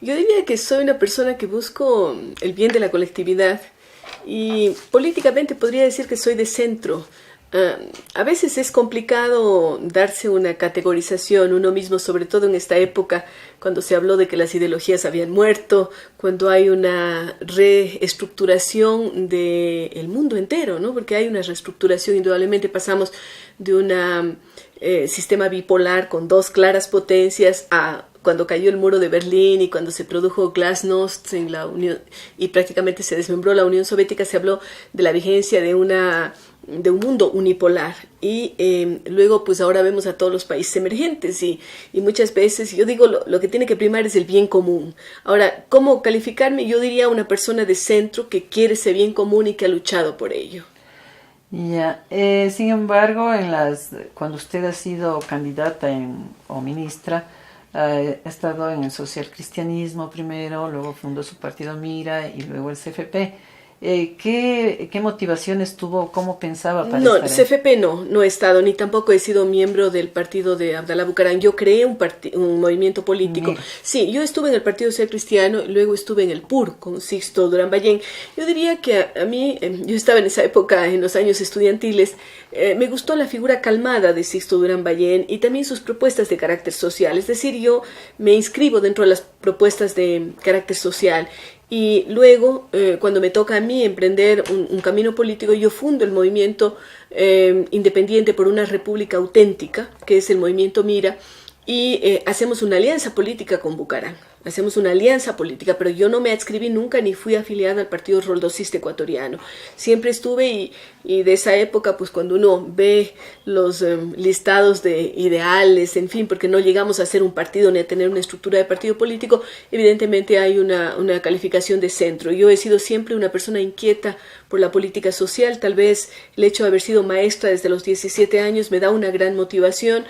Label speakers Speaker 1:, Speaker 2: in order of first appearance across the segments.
Speaker 1: Yo diría que soy una persona que busco el bien de la colectividad y políticamente podría decir que soy de centro. A veces es complicado darse una categorización uno mismo, sobre todo en esta época, cuando se habló de que las ideologías habían muerto, cuando hay una reestructuración del mundo entero, ¿no? Porque hay una reestructuración, indudablemente pasamos de un sistema bipolar con dos claras potencias a cuando cayó el muro de Berlín y cuando se produjo Glasnost en la Unión y prácticamente se desmembró la Unión Soviética, se habló de la vigencia de un mundo unipolar y luego pues ahora vemos a todos los países emergentes y muchas veces yo digo lo que tiene que primar es el bien común. Ahora, ¿cómo calificarme? Yo diría una persona de centro que quiere ese bien común y que ha luchado por ello.
Speaker 2: Ya, sin embargo, cuando usted ha sido candidata o ministra, ha estado en el socialcristianismo primero, luego fundó su partido Mira y luego el CFP. ¿Qué motivaciones tuvo? ¿Cómo pensaba para
Speaker 1: No,
Speaker 2: estar ahí?
Speaker 1: CFP no he estado, ni tampoco he sido miembro del partido de Abdalá Bucaram. Yo creé un movimiento político.
Speaker 2: Mira.
Speaker 1: Sí, yo estuve en el Partido Social Cristiano, luego estuve en el PUR con Sixto Durán Ballén. Yo diría que a mí, yo estaba en esa época, en los años estudiantiles, me gustó la figura calmada de Sixto Durán Ballén y también sus propuestas de carácter social. Es decir, yo me inscribo dentro de las propuestas de carácter social. Y luego, cuando me toca a mí emprender un camino político, yo fundo el movimiento independiente por una república auténtica, que es el movimiento Mira, y hacemos una alianza política con Bucaram. Hacemos una alianza política, pero yo no me adscribí nunca ni fui afiliada al Partido Roldosista Ecuatoriano. Siempre estuve y de esa época, pues cuando uno ve los listados de ideales, en fin, porque no llegamos a ser un partido ni a tener una estructura de partido político, evidentemente hay una calificación de centro. Yo he sido siempre una persona inquieta por la política social, tal vez el hecho de haber sido maestra desde los 17 años me da una gran motivación.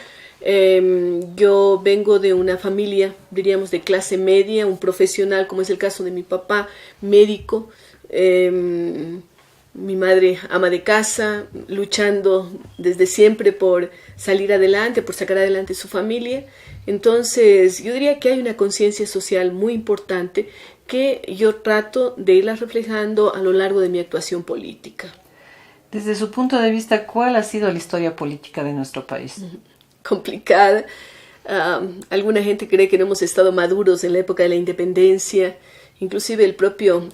Speaker 1: Yo vengo de una familia, diríamos, de clase media, un profesional, como es el caso de mi papá, médico, mi madre ama de casa, luchando desde siempre por salir adelante, por sacar adelante su familia. Entonces, yo diría que hay una conciencia social muy importante que yo trato de irla reflejando a lo largo de mi actuación política.
Speaker 2: Desde su punto de vista, ¿cuál ha sido la historia política de nuestro país?
Speaker 1: Complicada. Alguna gente cree que no hemos estado maduros en la época de la independencia. Inclusive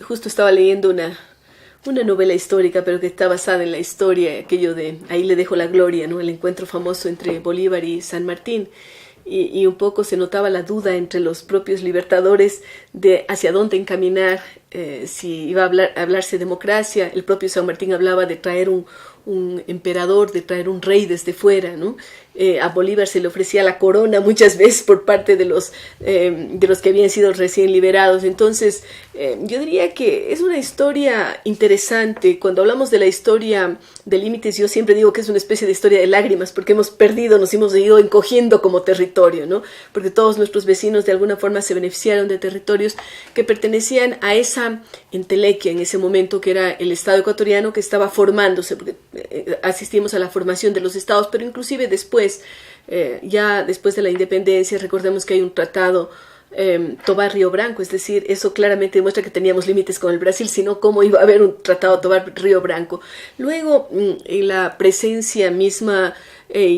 Speaker 1: justo estaba leyendo una novela histórica, pero que está basada en la historia, aquello de Ahí le dejo la gloria, ¿no? El encuentro famoso entre Bolívar y San Martín. Y un poco se notaba la duda entre los propios libertadores de hacia dónde encaminar, si iba a hablarse democracia. El propio San Martín hablaba de traer un emperador, de traer un rey desde fuera, ¿no? A Bolívar se le ofrecía la corona muchas veces por parte de los que habían sido recién liberados. Entonces, yo diría que es una historia interesante. Cuando hablamos de la historia de límites, yo siempre digo que es una especie de historia de lágrimas, porque hemos perdido, nos hemos ido encogiendo como territorio, ¿no? Porque todos nuestros vecinos de alguna forma se beneficiaron de territorios que pertenecían a esa entelequia en ese momento, que era el Estado ecuatoriano, que estaba formándose, porque asistimos a la formación de los estados, pero inclusive después, ya después de la independencia, recordemos que hay un tratado Tobar-Río Branco, es decir, eso claramente demuestra que teníamos límites con el Brasil, sino cómo iba a haber un tratado Tobar-Río Branco. Luego, en la presencia misma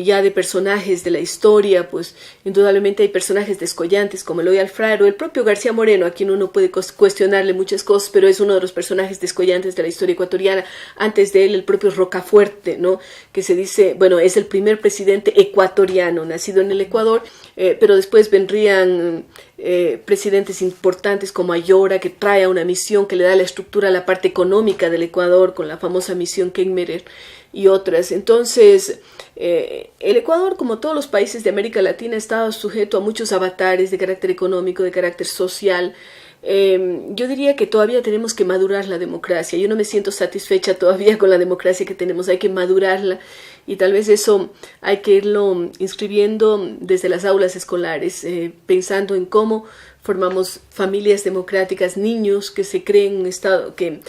Speaker 1: ya de personajes de la historia, pues indudablemente hay personajes descollantes como Eloy Alfaro, el propio García Moreno, a quien uno puede cuestionarle muchas cosas, pero es uno de los personajes descollantes de la historia ecuatoriana. Antes de él, el propio Rocafuerte, ¿no? Que se dice, bueno, es el primer presidente ecuatoriano, nacido en el Ecuador, pero después vendrían presidentes importantes como Ayora, que trae una misión que le da la estructura a la parte económica del Ecuador, con la famosa misión Kenmerer y otras. Entonces, el Ecuador, como todos los países de América Latina, estaba sujeto a muchos avatares de carácter económico, de carácter social. Yo diría que todavía tenemos que madurar la democracia. Yo no me siento satisfecha todavía con la democracia que tenemos, hay que madurarla y tal vez eso hay que irlo inscribiendo desde las aulas escolares, pensando en cómo formamos familias democráticas, niños que se creen en un estado, que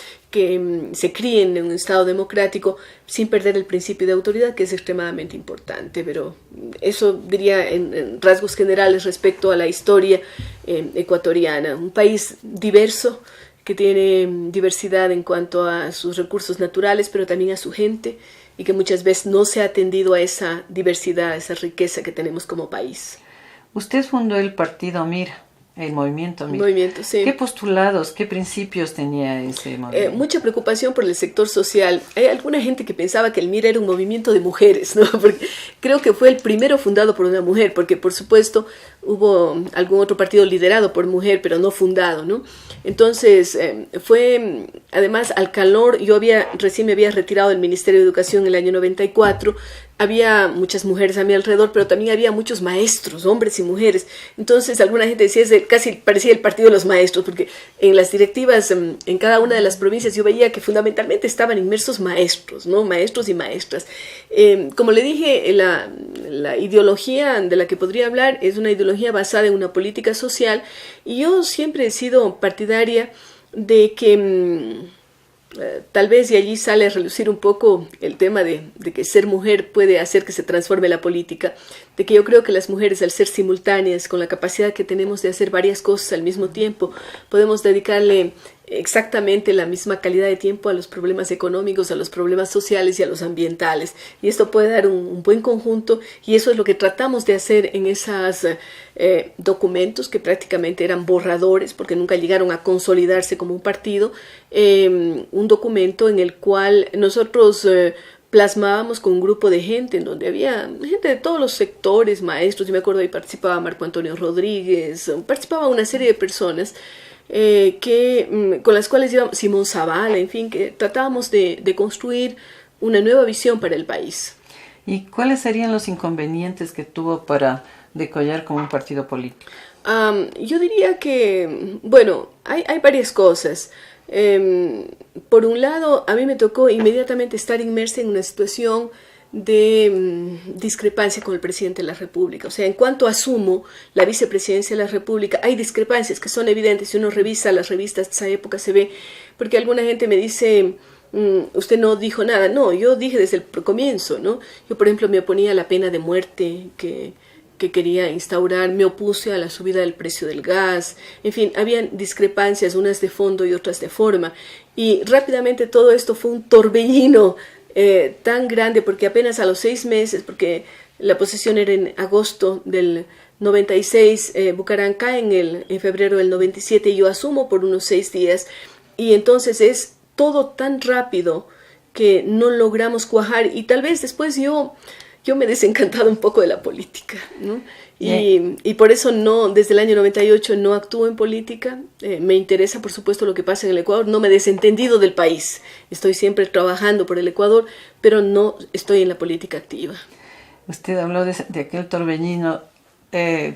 Speaker 1: se críen en un estado democrático sin perder el principio de autoridad, que es extremadamente importante. Pero eso diría en rasgos generales respecto a la historia ecuatoriana. Un país diverso, que tiene diversidad en cuanto a sus recursos naturales, pero también a su gente, y que muchas veces no se ha atendido a esa diversidad, a esa riqueza que tenemos como país.
Speaker 2: Usted fundó el partido MIR, el movimiento MIR.
Speaker 1: Movimiento, sí.
Speaker 2: ¿Qué postulados, qué principios tenía ese movimiento?
Speaker 1: Mucha preocupación por el sector social. Hay alguna gente que pensaba que el MIR era un movimiento de mujeres, ¿no? Porque creo que fue el primero fundado por una mujer, porque por supuesto hubo algún otro partido liderado por mujer, pero no fundado, ¿no? Entonces fue, además, al calor, recién me había retirado del Ministerio de Educación en el año 94, había muchas mujeres a mi alrededor, pero también había muchos maestros, hombres y mujeres. Entonces alguna gente decía, casi parecía el partido de los maestros, porque en las directivas en cada una de las provincias yo veía que fundamentalmente estaban inmersos maestros, ¿no? Maestros y maestras. Como le dije, la ideología de la que podría hablar es una ideología basada en una política social, y yo siempre he sido partidaria de que tal vez de allí sale a relucir un poco el tema de que ser mujer puede hacer que se transforme la política, de que yo creo que las mujeres, al ser simultáneas, con la capacidad que tenemos de hacer varias cosas al mismo tiempo, podemos dedicarle exactamente la misma calidad de tiempo a los problemas económicos, a los problemas sociales y a los ambientales, y esto puede dar un buen conjunto, y eso es lo que tratamos de hacer en esos documentos que prácticamente eran borradores porque nunca llegaron a consolidarse como un partido, un documento en el cual nosotros plasmábamos con un grupo de gente, en donde había gente de todos los sectores, maestros, y me acuerdo ahí participaba Marco Antonio Rodríguez, participaba una serie de personas con las cuales íbamos, Simón Zavala, en fin, que tratábamos de construir una nueva visión para el país.
Speaker 2: ¿Y cuáles serían los inconvenientes que tuvo para decollar como un partido político?
Speaker 1: Yo diría que, bueno, hay varias cosas. Por un lado, a mí me tocó inmediatamente estar inmersa en una situación de discrepancia con el presidente de la República. O sea, en cuanto asumo la vicepresidencia de la República, hay discrepancias que son evidentes. Si uno revisa las revistas de esa época se ve, porque alguna gente me dice, usted no dijo nada. No, yo dije desde el comienzo, ¿no? Yo, por ejemplo, me oponía a la pena de muerte que quería instaurar, me opuse a la subida del precio del gas, en fin, habían discrepancias, unas de fondo y otras de forma, y rápidamente todo esto fue un torbellino tan grande, porque apenas a los 6 meses, porque la posesión era en agosto del 96, Bucaram cae en febrero del 97, y yo asumo por unos 6 días, y entonces es todo tan rápido que no logramos cuajar, y tal vez después yo me he desencantado un poco de la política, ¿no? Y por eso desde el año 98 no actúo en política. Me interesa, por supuesto, lo que pasa en el Ecuador. No me he desentendido del país. Estoy siempre trabajando por el Ecuador, pero no estoy en la política activa.
Speaker 2: Usted habló de aquel torbellino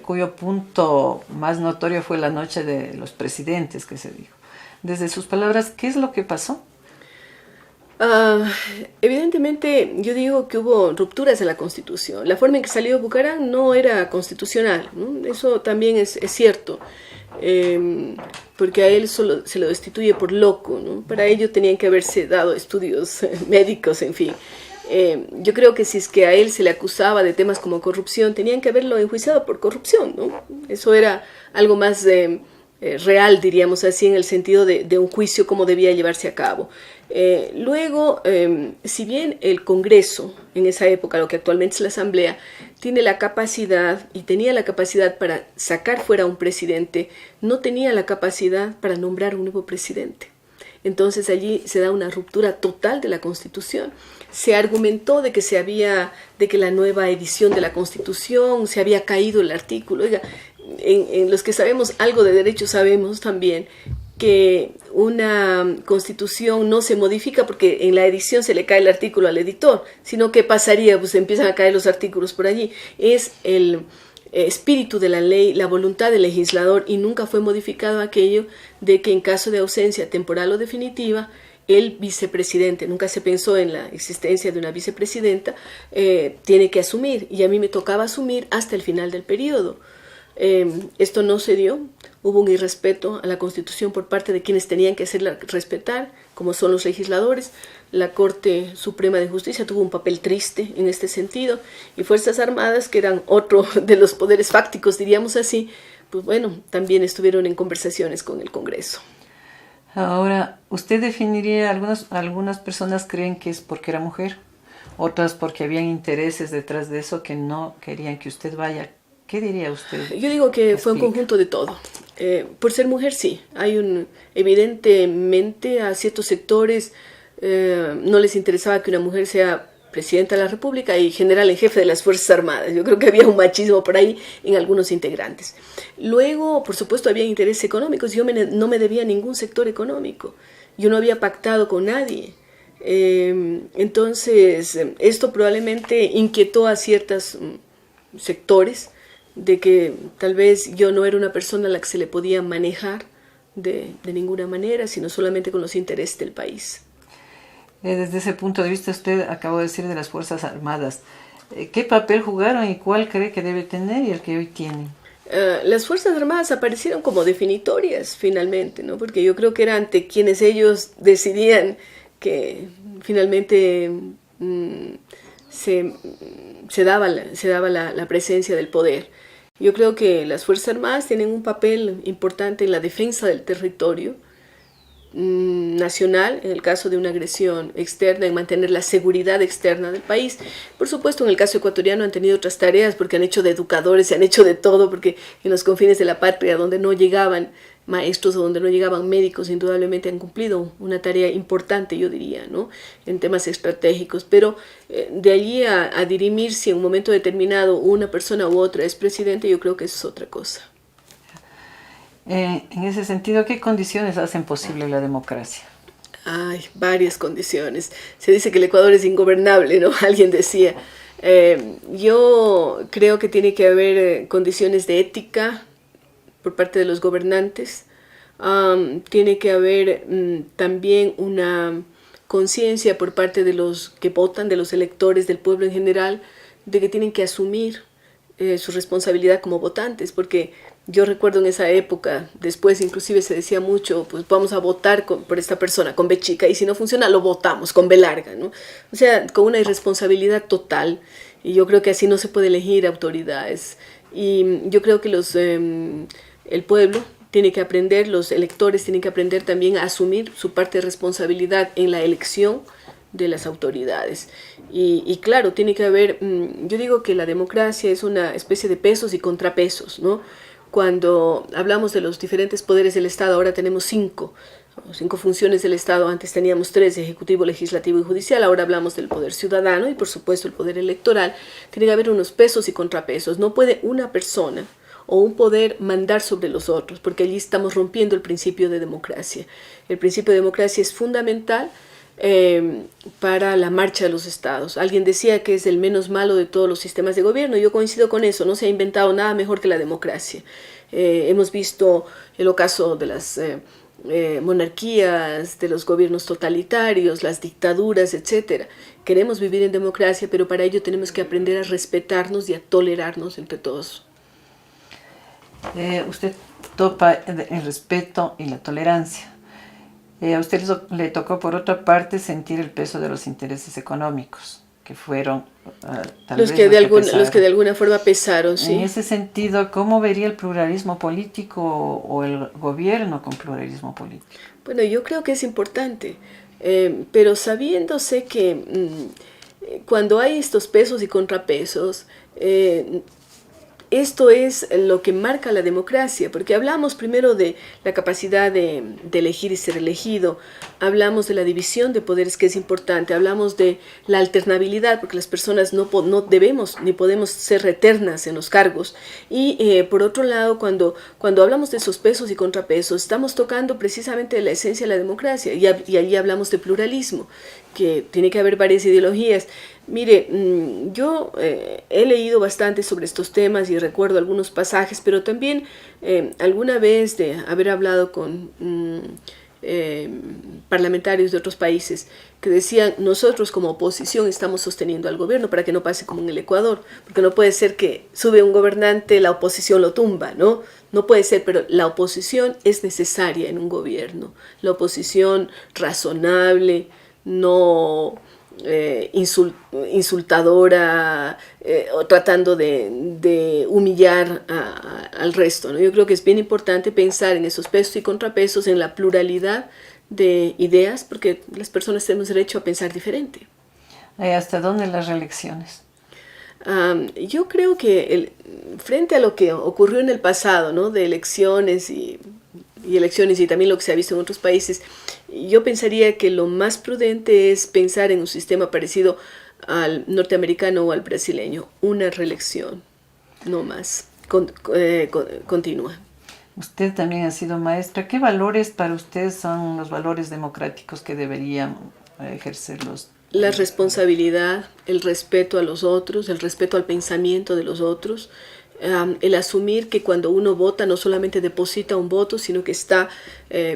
Speaker 2: cuyo punto más notorio fue la noche de los presidentes, que se dijo. Desde sus palabras, ¿qué es lo que pasó?
Speaker 1: Evidentemente yo digo que hubo rupturas en la Constitución. La forma en que salió Bucaram no era constitucional, ¿no? Eso también es cierto, porque a él solo se lo destituye por loco, ¿no? Para ello tenían que haberse dado estudios médicos, en fin. Yo creo que si es que a él se le acusaba de temas como corrupción, tenían que haberlo enjuiciado por corrupción, ¿no? Eso era algo más real, diríamos así, en el sentido de un juicio como debía llevarse a cabo. Luego, si bien el Congreso, en esa época, lo que actualmente es la Asamblea, tiene la capacidad y tenía la capacidad para sacar fuera a un presidente, no tenía la capacidad para nombrar un nuevo presidente. Entonces allí se da una ruptura total de la Constitución. Se argumentó de que la nueva edición de la Constitución se había caído el artículo. Oiga, en los que sabemos algo de derecho sabemos también que una constitución no se modifica porque en la edición se le cae el artículo al editor, sino que pasaría, pues empiezan a caer los artículos por allí. Es el espíritu de la ley, la voluntad del legislador, y nunca fue modificado aquello de que en caso de ausencia temporal o definitiva, el vicepresidente, nunca se pensó en la existencia de una vicepresidenta, tiene que asumir, y a mí me tocaba asumir hasta el final del periodo. Esto no se dio. hubo un irrespeto a la Constitución por parte de quienes tenían que hacerla respetar, como son los legisladores. La Corte Suprema de Justicia tuvo un papel triste en este sentido, y Fuerzas Armadas, que eran otro de los poderes fácticos, diríamos así, pues bueno, también estuvieron en conversaciones con el Congreso.
Speaker 2: Ahora, ¿usted definiría, algunas personas creen que es porque era mujer, otras porque habían intereses detrás de eso que no querían que usted vaya? ¿Qué diría usted?
Speaker 1: Yo digo que fue un conjunto de todo. Por ser mujer, sí. Evidentemente a ciertos sectores no les interesaba que una mujer sea presidenta de la República y general en jefe de las Fuerzas Armadas. Yo creo que había un machismo por ahí en algunos integrantes. Luego, por supuesto, había intereses económicos. Yo no me debía a ningún sector económico. Yo no había pactado con nadie. Entonces, esto probablemente inquietó a ciertos sectores de que tal vez yo no era una persona a la que se le podía manejar de ninguna manera, sino solamente con los intereses del país.
Speaker 2: Desde ese punto de vista, usted acabó de decir de las Fuerzas Armadas. ¿Qué papel jugaron y cuál cree que debe tener y el que hoy tienen?
Speaker 1: Las Fuerzas Armadas aparecieron como definitorias finalmente, ¿no? Porque yo creo que era ante quienes ellos decidían que finalmente se daba la presencia del poder. Yo creo que las Fuerzas Armadas tienen un papel importante en la defensa del territorio nacional, en el caso de una agresión externa, en mantener la seguridad externa del país. Por supuesto, en el caso ecuatoriano han tenido otras tareas, porque han hecho de educadores, se han hecho de todo, porque en los confines de la patria, donde no llegaban maestros o donde no llegaban médicos, indudablemente han cumplido una tarea importante, yo diría, ¿no? En temas estratégicos. Pero de allí a dirimir si en un momento determinado una persona u otra es presidente, yo creo que eso es otra cosa.
Speaker 2: En ese sentido, ¿qué condiciones hacen posible la democracia?
Speaker 1: Hay varias condiciones. Se dice que el Ecuador es ingobernable, ¿no? Alguien decía. Yo creo que tiene que haber condiciones de ética por parte de los gobernantes. Tiene que haber también una conciencia por parte de los que votan, de los electores, del pueblo en general, de que tienen que asumir su responsabilidad como votantes, porque yo recuerdo en esa época, después inclusive se decía mucho, pues vamos a votar por esta persona, con B chica, y si no funciona lo votamos con B larga, ¿no? O sea, con una irresponsabilidad total, y yo creo que así no se puede elegir autoridades. Y yo creo que el pueblo tiene que aprender, los electores tienen que aprender también a asumir su parte de responsabilidad en la elección de las autoridades. Y claro, tiene que haber, yo digo que la democracia es una especie de pesos y contrapesos, ¿no? Cuando hablamos de los diferentes poderes del Estado, ahora tenemos cinco funciones del Estado, antes teníamos 3, ejecutivo, legislativo y judicial, ahora hablamos del poder ciudadano y por supuesto el poder electoral. Tiene que haber unos pesos y contrapesos. No puede una persona o un poder mandar sobre los otros, porque allí estamos rompiendo el principio de democracia. El principio de democracia es fundamental para la marcha de los estados. Alguien decía que es el menos malo de todos los sistemas de gobierno. Yo coincido con eso. No se ha inventado nada mejor que la democracia. Hemos visto el ocaso de las monarquías, de los gobiernos totalitarios, las dictaduras, etc. Queremos vivir en democracia, pero para ello tenemos que aprender a respetarnos y a tolerarnos entre todos.
Speaker 2: Usted topa el respeto y la tolerancia. A usted le tocó, por otra parte, sentir el peso de los intereses económicos, que fueron
Speaker 1: los que de alguna forma pesaron. Sí.
Speaker 2: En ese sentido, ¿cómo vería el pluralismo político o el gobierno con pluralismo político?
Speaker 1: Bueno, yo creo que es importante, pero sabiéndose que cuando hay estos pesos y contrapesos, esto es lo que marca la democracia, porque hablamos primero de la capacidad de elegir y ser elegido, hablamos de la división de poderes, que es importante, hablamos de la alternabilidad, porque las personas no debemos ni podemos ser eternas en los cargos, y por otro lado, cuando hablamos de esos pesos y contrapesos, estamos tocando precisamente la esencia de la democracia, y allí hablamos de pluralismo, que tiene que haber varias ideologías. Mire, yo he leído bastante sobre estos temas y recuerdo algunos pasajes, pero también alguna vez de haber hablado con parlamentarios de otros países que decían, nosotros como oposición estamos sosteniendo al gobierno para que no pase como en el Ecuador, porque no puede ser que sube un gobernante, la oposición lo tumba, ¿no? No puede ser, pero la oposición es necesaria en un gobierno, la oposición razonable, no insultadora o tratando de humillar al resto, ¿no? Yo creo que es bien importante pensar en esos pesos y contrapesos, en la pluralidad de ideas, porque las personas tenemos derecho a pensar diferente.
Speaker 2: ¿Hasta dónde las reelecciones?
Speaker 1: Yo creo que frente a lo que ocurrió en el pasado, ¿no? De elecciones y elecciones y también lo que se ha visto en otros países, yo pensaría que lo más prudente es pensar en un sistema parecido al norteamericano o al brasileño, una reelección, no más, continua.
Speaker 2: Usted también ha sido maestra. ¿Qué valores para usted son los valores democráticos que deberían ejercerlos?
Speaker 1: La responsabilidad, el respeto a los otros, el respeto al pensamiento de los otros, el asumir que cuando uno vota no solamente deposita un voto, sino que está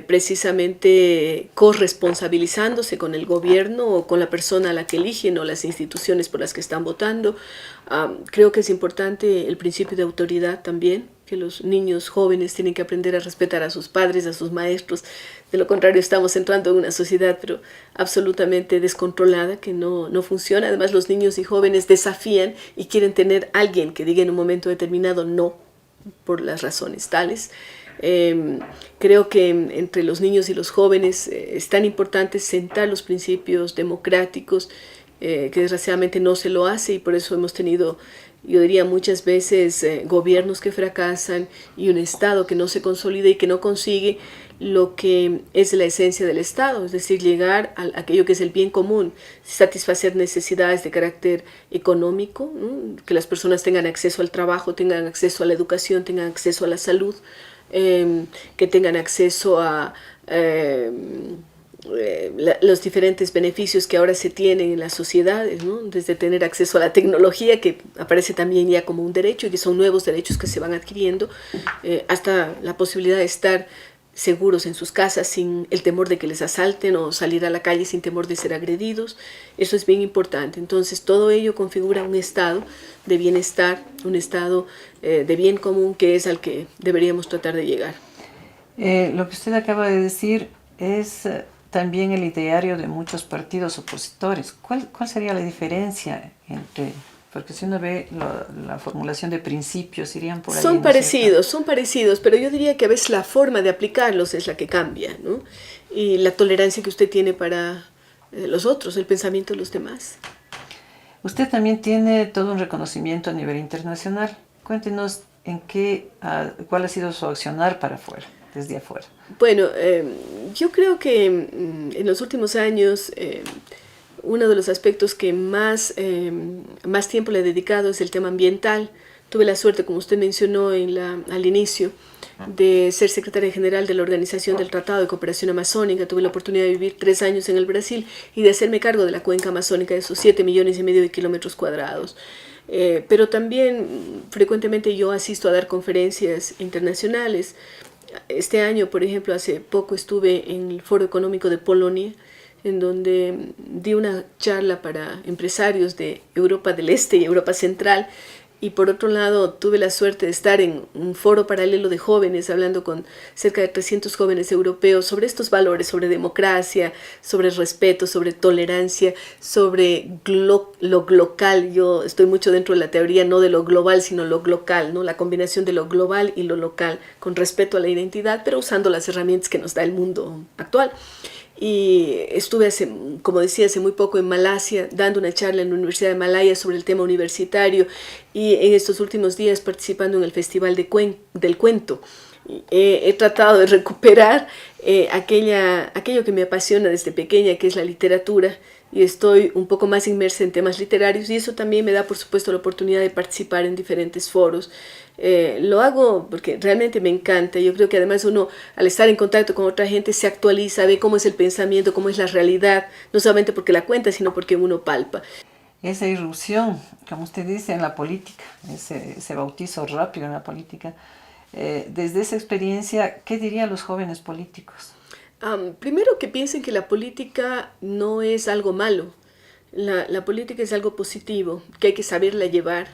Speaker 1: precisamente corresponsabilizándose con el gobierno o con la persona a la que eligen o las instituciones por las que están votando. Creo que es importante el principio de autoridad también, que los niños jóvenes tienen que aprender a respetar a sus padres, a sus maestros. De lo contrario, estamos entrando en una sociedad pero absolutamente descontrolada que no funciona. Además, los niños y jóvenes desafían y quieren tener a alguien que diga en un momento determinado no, por las razones tales. Creo que entre los niños y los jóvenes es tan importante sentar los principios democráticos, que desgraciadamente no se lo hace, y por eso hemos tenido, yo diría muchas veces, gobiernos que fracasan y un Estado que no se consolida y que no consigue lo que es la esencia del Estado, es decir, llegar a aquello que es el bien común, satisfacer necesidades de carácter económico, ¿no? Que las personas tengan acceso al trabajo, tengan acceso a la educación, tengan acceso a la salud, que tengan acceso a los diferentes beneficios que ahora se tienen en las sociedades, ¿no? Desde tener acceso a la tecnología, que aparece también ya como un derecho y que son nuevos derechos que se van adquiriendo, hasta la posibilidad de estar seguros en sus casas sin el temor de que les asalten o salir a la calle sin temor de ser agredidos. Eso es bien importante. Entonces todo ello configura un estado de bienestar, un estado de bien común, que es al que deberíamos tratar de llegar.
Speaker 2: Lo que usted acaba de decir es también el ideario de muchos partidos opositores. ¿Cuál sería la diferencia entre...? Porque si uno ve la formulación de principios, irían por ahí.
Speaker 1: Son parecidos, pero yo diría que a veces la forma de aplicarlos es la que cambia, ¿no? Y la tolerancia que usted tiene para los otros, el pensamiento de los demás.
Speaker 2: Usted también tiene todo un reconocimiento a nivel internacional. Cuéntenos cuál ha sido su accionar para afuera, desde afuera.
Speaker 1: Bueno, yo creo que en los últimos años... uno de los aspectos que más tiempo le he dedicado es el tema ambiental. Tuve la suerte, como usted mencionó al inicio, de ser secretaria general de la Organización del Tratado de Cooperación Amazónica. Tuve la oportunidad de vivir 3 años en el Brasil y de hacerme cargo de la cuenca amazónica, de esos 7,5 millones de kilómetros cuadrados. Pero también frecuentemente yo asisto a dar conferencias internacionales. Este año, por ejemplo, hace poco estuve en el Foro Económico de Polonia, en donde di una charla para empresarios de Europa del Este y Europa Central, y por otro lado tuve la suerte de estar en un foro paralelo de jóvenes, hablando con cerca de 300 jóvenes europeos sobre estos valores, sobre democracia, sobre respeto, sobre tolerancia, sobre lo local. Yo estoy mucho dentro de la teoría no de lo global, sino lo local, ¿no? La combinación de lo global y lo local, con respeto a la identidad, pero usando las herramientas que nos da el mundo actual. Y estuve, como decía, hace muy poco en Malasia, dando una charla en la Universidad de Malaya sobre el tema universitario, y en estos últimos días participando en el Festival del Cuento. He tratado de recuperar aquello que me apasiona desde pequeña, que es la literatura, y estoy un poco más inmersa en temas literarios, y eso también me da, por supuesto, la oportunidad de participar en diferentes foros. Lo hago porque realmente me encanta. Yo creo que además uno, al estar en contacto con otra gente, se actualiza, ve cómo es el pensamiento, cómo es la realidad, no solamente porque la cuenta, sino porque uno palpa.
Speaker 2: Esa irrupción, como usted dice, en la política, ese bautizo rápido en la política, desde esa experiencia, ¿qué dirían los jóvenes políticos?
Speaker 1: Primero que piensen que la política no es algo malo. La política es algo positivo, que hay que saberla llevar.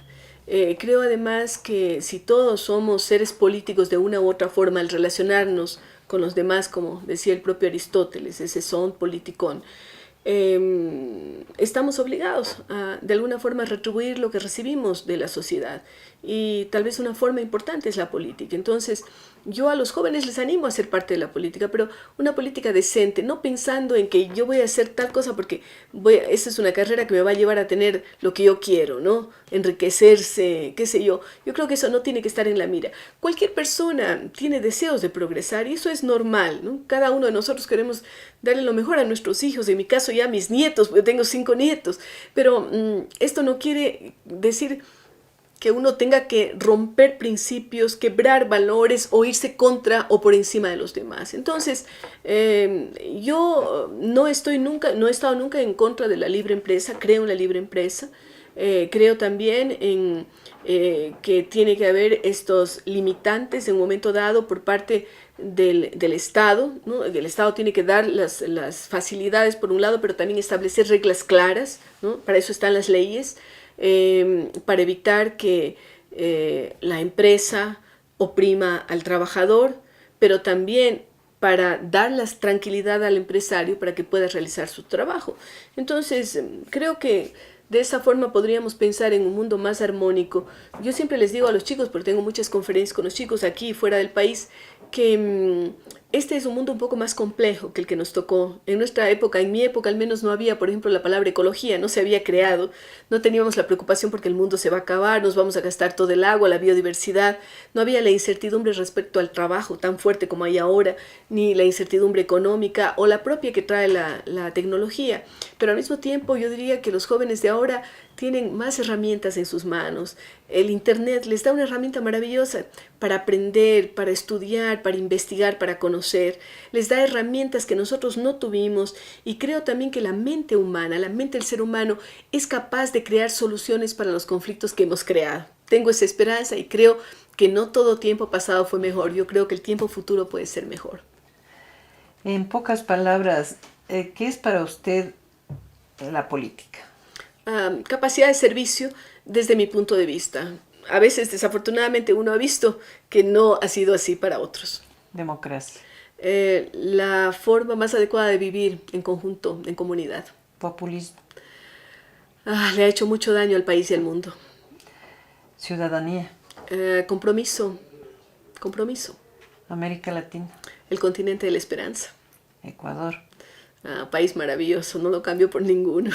Speaker 1: Creo además que si todos somos seres políticos de una u otra forma al relacionarnos con los demás, como decía el propio Aristóteles, ese son politikon, estamos obligados a de alguna forma retribuir lo que recibimos de la sociedad, y tal vez una forma importante es la política. Entonces yo a los jóvenes les animo a ser parte de la política, pero una política decente, no pensando en que yo voy a hacer tal cosa porque esa es una carrera que me va a llevar a tener lo que yo quiero, ¿no? Enriquecerse, qué sé yo. Yo creo que eso no tiene que estar en la mira. Cualquier persona tiene deseos de progresar y eso es normal, ¿no? Cada uno de nosotros queremos darle lo mejor a nuestros hijos, en mi caso ya a mis nietos, yo tengo 5 nietos, pero esto no quiere decir que uno tenga que romper principios, quebrar valores o irse contra o por encima de los demás. Entonces, yo no he estado nunca en contra de la libre empresa, creo en la libre empresa, creo también en que tiene que haber estos limitantes en un momento dado por parte del Estado, ¿no? El Estado tiene que dar las facilidades por un lado, pero también establecer reglas claras, ¿no? Para eso están las leyes. Para evitar que la empresa oprima al trabajador, pero también para dar la tranquilidad al empresario para que pueda realizar su trabajo. Entonces, creo que de esa forma podríamos pensar en un mundo más armónico. Yo siempre les digo a los chicos, porque tengo muchas conferencias con los chicos aquí y fuera del país, que este es un mundo un poco más complejo que el que nos tocó. En nuestra época, en mi época al menos, no había, por ejemplo, la palabra ecología, no se había creado, no teníamos la preocupación porque el mundo se va a acabar, nos vamos a gastar todo el agua, la biodiversidad, no había la incertidumbre respecto al trabajo tan fuerte como hay ahora, ni la incertidumbre económica o la propia que trae la tecnología. Pero al mismo tiempo yo diría que los jóvenes de ahora tienen más herramientas en sus manos. El Internet les da una herramienta maravillosa para aprender, para estudiar, para investigar, para conocer. Les da herramientas que nosotros no tuvimos, y creo también que la mente humana, la mente del ser humano es capaz de crear soluciones para los conflictos que hemos creado. Tengo esa esperanza y creo que no todo tiempo pasado fue mejor. Yo creo que el tiempo futuro puede ser mejor.
Speaker 2: En pocas palabras, ¿qué es para usted la política?
Speaker 1: Capacidad de servicio desde mi punto de vista. A veces, desafortunadamente, uno ha visto que no ha sido así para otros.
Speaker 2: Democracia.
Speaker 1: La forma más adecuada de vivir en conjunto, en comunidad.
Speaker 2: Populismo.
Speaker 1: Le ha hecho mucho daño al país y al mundo.
Speaker 2: Ciudadanía.
Speaker 1: Compromiso.
Speaker 2: América Latina.
Speaker 1: El continente de la esperanza.
Speaker 2: Ecuador.
Speaker 1: País maravilloso, no lo cambio por ninguno.